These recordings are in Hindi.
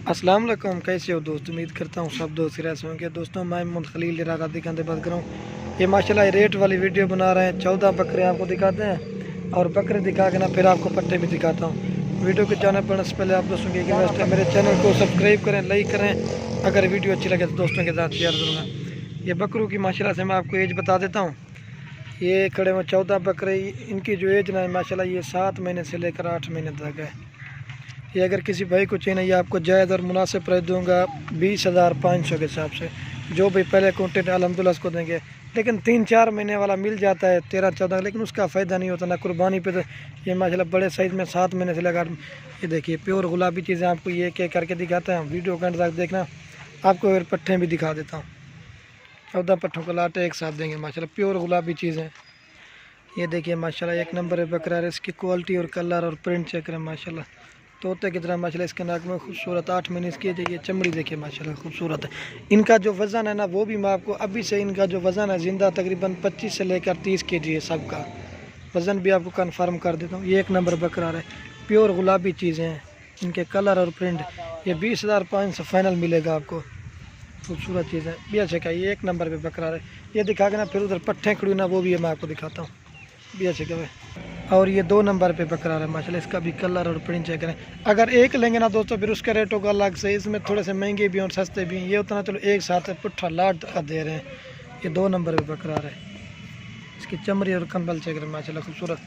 अस्सलाम वालेकुम, कैसे हो दोस्त। उम्मीद करता हूँ सब दोस्त रह होंगे। दोस्तों मैं मोहम्मद खलील इरादा दिखाते बात कर रहा हूँ। ये माशाल्लाह रेट वाली वीडियो बना रहे हैं। 14 बकरे आपको दिखाते हैं और बकरे दिखा के ना फिर आपको पट्टे भी दिखाता हूँ। वीडियो के जाने पर से पहले आप दोस्तों की रिक्वेस्ट है, मेरे चैनल को सब्सक्राइब करें, लाइक करें। अगर वीडियो अच्छी लगे तो दोस्तों के साथ शेयर करूँगा। ये बकरों की माशाल्लाह से मैं आपको एज बता देता हूँ। ये खड़े हुए 14 बकरे, इनकी जो एज ना माशाल्लाह ये 7 महीने से लेकर 8 महीने तक है। ये अगर किसी भाई को चाहिए, ये आपको जायज़ और मुनासिब प्राइस दूंगा 20,500 के हिसाब से। जो भाई पहले कॉन्टेक्ट अल्हम्दुलिल्लाह उसको देंगे। लेकिन 3-4 महीने वाला मिल जाता है 13-14, लेकिन उसका फ़ायदा नहीं होता ना कुर्बानी पे। तो ये माशाल्लाह बड़े साइज़ में 7 महीने से लगा। ये देखिए प्योर गुलाबी चीज़ें आपको ये क्या करके दिखाते हैं। वीडियो के अंत तक देखना, आपको अगर पट्ठे भी दिखा देता हूँ। 14 पट्ठों को लाटे एक साथ देंगे माशाल्लाह, प्योर गुलाबी चीज़ें। ये देखिए माशाल्लाह एक नंबर है बकरा है। इसकी क्वालिटी और कलर और प्रिंट चेक करें माशाल्लाह, तोते की तरह माशाल्लाह। इसके नाक में खूबसूरत 8 महीने इसकी चाहिए। चमड़ी देखिए माशाल्लाह खूबसूरत है। इनका जो वज़न है ना वो भी मैं आपको अभी से, इनका जो वज़न है ज़िंदा तकरीबन 25 से लेकर 30 kg है। सबका वज़न भी आपको कन्फर्म कर देता हूँ। ये एक नंबर बकरा है, प्योर गुलाबी चीज़ें हैं। इनके कलर और प्रिंट ये 20,500 फाइनल मिलेगा आपको। खूबसूरत चीज़ है भी अच्छा। ये एक नंबर पे बकरा है। ये दिखा के ना फिर उधर पट्ठे खड़ी ना वो भी मैं आपको दिखाता हूँ भी अच्छा क्या है। और ये 2 नंबर पे बकरा है माशाल्लाह। इसका भी कलर और प्रिंट चेक करें। अगर एक लेंगे ना दोस्तों फिर उसका रेट होगा अलग से। इसमें थोड़े से महंगे भी और सस्ते भी। ये उतना चलो एक साथ पुट्ठा लाट का दे रहे हैं। ये 2 नंबर पे बकरा है। इसकी चमड़ी और कंबल चेक करें माशाल्लाह खूबसूरत।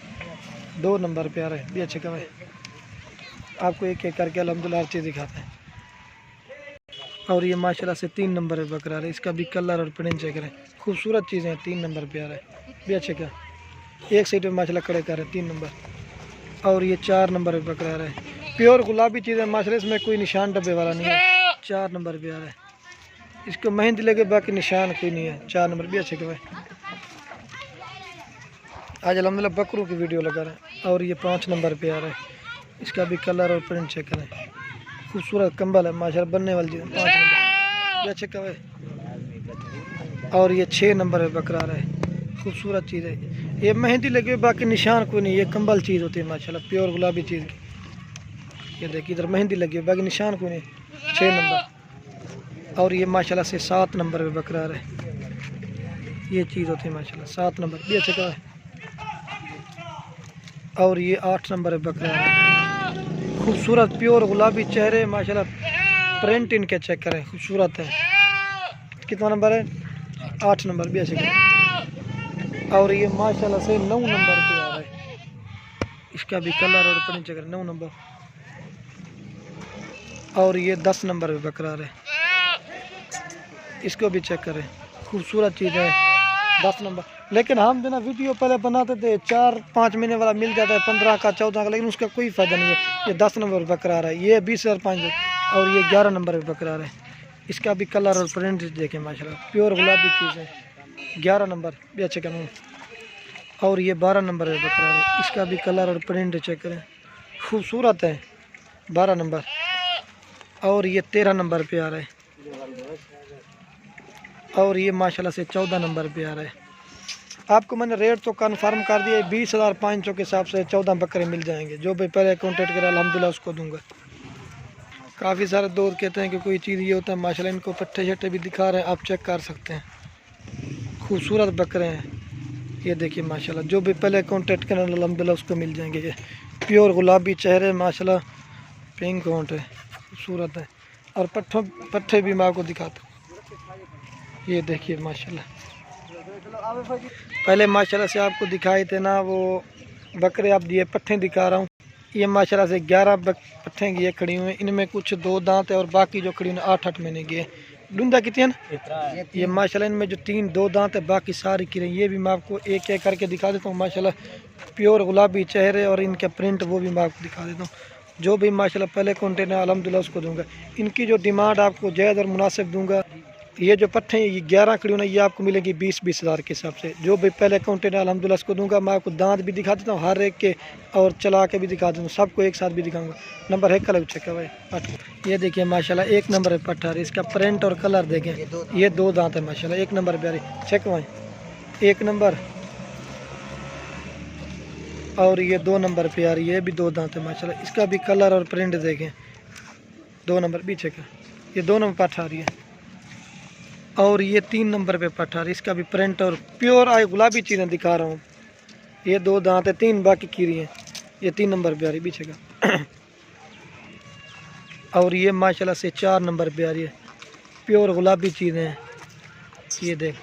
2 नंबर पे आ रहे हैं भी अच्छे कवे। आपको एक एक करके अल्हम्दुलिल्लाह हर चीज़ दिखाते हैं। और ये माशाल्लाह से 3 नंबर पे बकरा है। इसका भी कलर और प्रिंट चेक करें, खूबसूरत चीज़ें 3 नंबर पे आ रहा है भी अच्छे क्या। एक साइड पे माशाल्लाह खड़े कर रहे हैं 3 नंबर। और ये 4 नंबर पे पकड़ा रहा है। प्योर गुलाबी चीज़ है माशाल्लाह, इसमें कोई निशान डब्बे वाला नहीं है। 4 नंबर पे आ रहा है। इसको मेहंदी लगे बाकी निशान कोई नहीं है। 4 नंबर भी अच्छे के भाई। आज अल्हम्दुलिल्लाह बकरों की वीडियो लगा रहे हैं। और ये 5 नंबर पे आ रहा है। इसका भी कलर और प्रिंट चेक करें, खूबसूरत कंबल है माशाल्लाह, बनने वाली चीज़। 5 नंबर भी अच्छे का भाई। और ये 6 नंबर पे बकरा रहा है। खूबसूरत चीज़ है। ये मेहंदी लगी हुई बाकी निशान कोई नहीं। ये कंबल चीज़ होती है माशाल्लाह, प्योर गुलाबी चीज़ की। ये देखिए इधर मेहंदी लगी हुई बाकी निशान कोई नहीं। 6 नंबर। और ये माशाल्लाह से 7 नंबर पे बकरा है। ये चीज़ होती है माशाल्लाह, 7 नंबर भी अच्छे का है। और ये 8 नंबर पे बकरा है। खूबसूरत प्योर गुलाबी चेहरे माशाल्लाह, प्रिंट इनके चेक करें खूबसूरत है। कितना नंबर है? 8 नंबर भी अच्छे का। और ये माशाल्लाह से 9 नंबर पे आ रहा है। इसका भी कलर और प्रिंट चेक करें, 9 नंबर। और ये 10 नंबर पे बकरा है। इसको भी चेक करें, खूबसूरत चीज़ है। 10 नंबर। लेकिन हम जो ना वीडियो पहले बनाते थे 4-5 महीने वाला मिल जाता है 15 का 14 का, लेकिन उसका कोई फ़ायदा नहीं है। ये 10 नंबर पे बकरा है। ये 20,500। और ये 11 नंबर पे बकरा है। इसका भी कलर और प्रिंट देखें माशाल्लाह, प्योर गुलाबी चीज़ है। 11 नंबर भी अच्छे का। और ये 12 नंबर है बकरा है। इसका भी कलर और प्रिंट चेक करें, खूबसूरत है। 12 नंबर। और ये 13 नंबर पे आ रहा है। और ये माशाल्लाह से 14 नंबर पे आ रहा है। आपको मैंने रेट तो कन्फर्म कर दिया है। 20,500 के हिसाब से 14 बकरे मिल जाएंगे। जो भी पहले कॉन्टेक्ट करे अल्हम्दुलिल्लाह उसको दूंगा। काफ़ी सारे दोस्त कहते हैं कि कोई चीज़ ये होता है माशाल्लाह। इनको पट्टे शट्टे भी दिखा रहे हैं, आप चेक कर सकते हैं। खूबसूरत बकरे हैं। ये देखिए माशाल्लाह, जो भी पहले कांटेक्ट करें अल्हम्दुलिल्लाह उसको मिल जाएंगे। ये प्योर गुलाबी चेहरे माशाल्लाह, पिंक होंठ है, खूबसूरत है। और पट्ठे भी मैं आपको दिखाता हूँ। ये देखिए माशाल्लाह, पहले माशाल्लाह से आपको दिखाए थे ना वो बकरे, आप ये पट्ठे दिखा रहा हूँ। ये माशाल्लाह से 11 पट्ठे की ये खड़ी हुई हैं। इनमें कुछ 2 दांत है और बाकी जो खड़ी हुई 8-8 महीने की है। डूंदा कितनी है ना? ये माशाल्लाह इनमें जो 3-2 दांत है बाकी सारी की रही। ये भी मैं आपको एक एक करके दिखा देता हूँ माशाल्लाह, प्योर गुलाबी चेहरे और इनके प्रिंट वो भी मैं आपको दिखा देता हूँ। जो भी माशाल्लाह पहले कॉन्टेक्ट है अल्हम्दुलिल्लाह उसको दूंगा। इनकी जो डिमांड आपको जायज़ और मुनासिब दूंगा। ये जो पट्ठे हैं ये 11 खड़ी ना, ये आपको मिलेगी 20-20 हज़ार के हिसाब से। जो भी पहले कॉन्टेक्ट है अल्हम्दुलिल्लाह उसको दूंगा। मैं आपको दांत भी दिखा देता हूँ हर एक के, और चला के भी दिखा देता हूँ। सबको एक साथ भी दिखाऊंगा। नंबर है कलर चेक है भाई। ये देखिए माशाल्लाह 1 नंबर है पट्ठा। इसका प्रिंट और कलर देखें। ये 2 दांत है माशाल्लाह, 1 नंबर प्यारी चेक भाई, 1 नंबर। और ये 2 नंबर पे आ रही है, ये भी 2 दांत है माशाल्लाह। इसका भी कलर और प्रिंट देखें, 2 नंबर पीछे का, ये 2 नंबर पाठ आ रही है। और ये 3 नंबर पे पाठ आ रही है, इसका भी प्रिंट और प्योर आए गुलाबी चीज़ें दिखा रहा हूँ। ये 2 दांत है, 3 बाकी कीरी हैं। ये 3 नंबर पे आ रही पीछे का। और ये माशाल्लाह से 4 नंबर पे आ रही है, प्योर गुलाबी चीज़ें हैं। ये देख,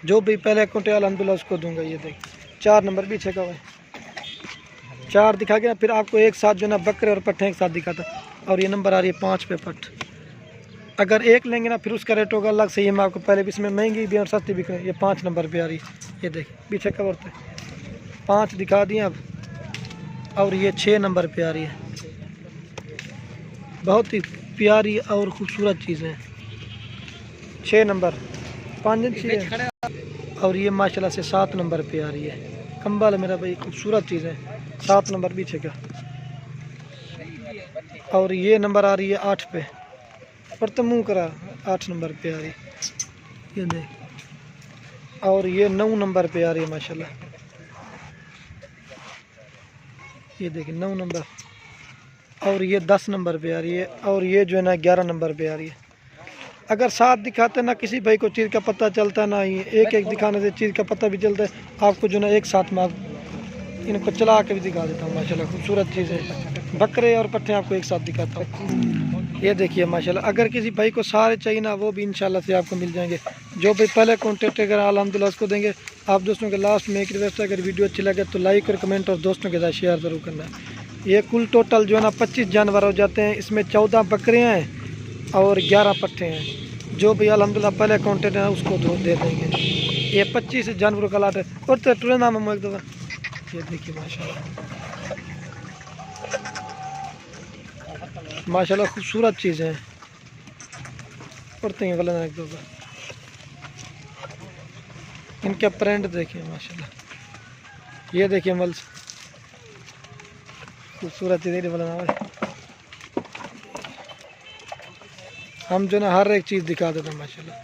जो भी पहले कुंटे अल्हम्दुलिल्लाह उसको दूंगा। ये देख 4 नंबर पीछे का है, 4 दिखा के ना फिर आपको एक साथ जो ना बकरे और पट्ठे एक साथ दिखाता। और ये नंबर आ रही है 5 पे पट्ठ। अगर एक लेंगे ना फिर उसका रेट होगा अलग से। ये मैं आपको पहले भी इसमें महंगी भी और सस्ती बिक रही है। ये 5 नंबर पे आ रही है। ये देख पीछे कवर पे 5 दिखा दिए अब। और ये 6 नंबर पे आ रही है, बहुत ही प्यारी और खूबसूरत चीज़ें हैं। 6 नंबर 5 इंच है। और ये माशाल्लाह से 7 नंबर पे आ रही है, कंबल मेरा भाई, खूबसूरत चीज़ है। 7 नंबर पीछे का। और ये नंबर आ रही है 8 पे, पर तो मुँह करा 8 नंबर पे आ रही है। ये देख। और ये 9 नंबर पे आ रही है माशाल्लाह। ये देखिए 9 नंबर। और ये 10 नंबर पे आ रही है। और ये जो है ना 11 नंबर पे आ रही है। अगर 7 दिखाते ना किसी भाई को चीज़ का पता चलता ना, ही एक एक दिखाने से चीज़ का पता भी चलता है। आपको जो ना एक साथ में आप इनको चला के भी दिखा देता हूँ। माशाल्लाह खूबसूरत चीज़ है, बकरे और पट्ठे आपको एक साथ दिखाता हूँ। ये देखिए माशाल्लाह, अगर किसी भाई को सारे चाहिए ना वो भी इंशाल्लाह से आपको मिल जाएंगे। जो भाई पहले कॉन्टेक्ट करें अल्हम्दुलिल्लाह उसको देंगे। आप दोस्तों के लास्ट में एक रिक्वेस्ट है, अगर वीडियो अच्छी लगे तो लाइक और कमेंट और दोस्तों के साथ शेयर ज़रूर करना है। ये कुल टोटल जो है ना 25 जानवर हो जाते हैं। इसमें 14 बकरे हैं और 11 पट्ठे हैं। जो भी अल्हम्दुलिल्लाह पहले कॉन्टेक्ट है उसको दे देंगे। ये 25 जानवरों का लाट है। और तो टूरे नाम है एक दफ़ा। ये देखिए माशाल्लाह, माशाल्लाह खूबसूरत चीज़ें हैं। पढ़ते हैं गलत एक दफ़ा। इनके प्रिंट देखिए माशाल्लाह। ये देखिए मल्स, खूबसूरत चीज़ें बोला। हम जो ना हर एक चीज़ दिखा देते हैं माशाल्लाह।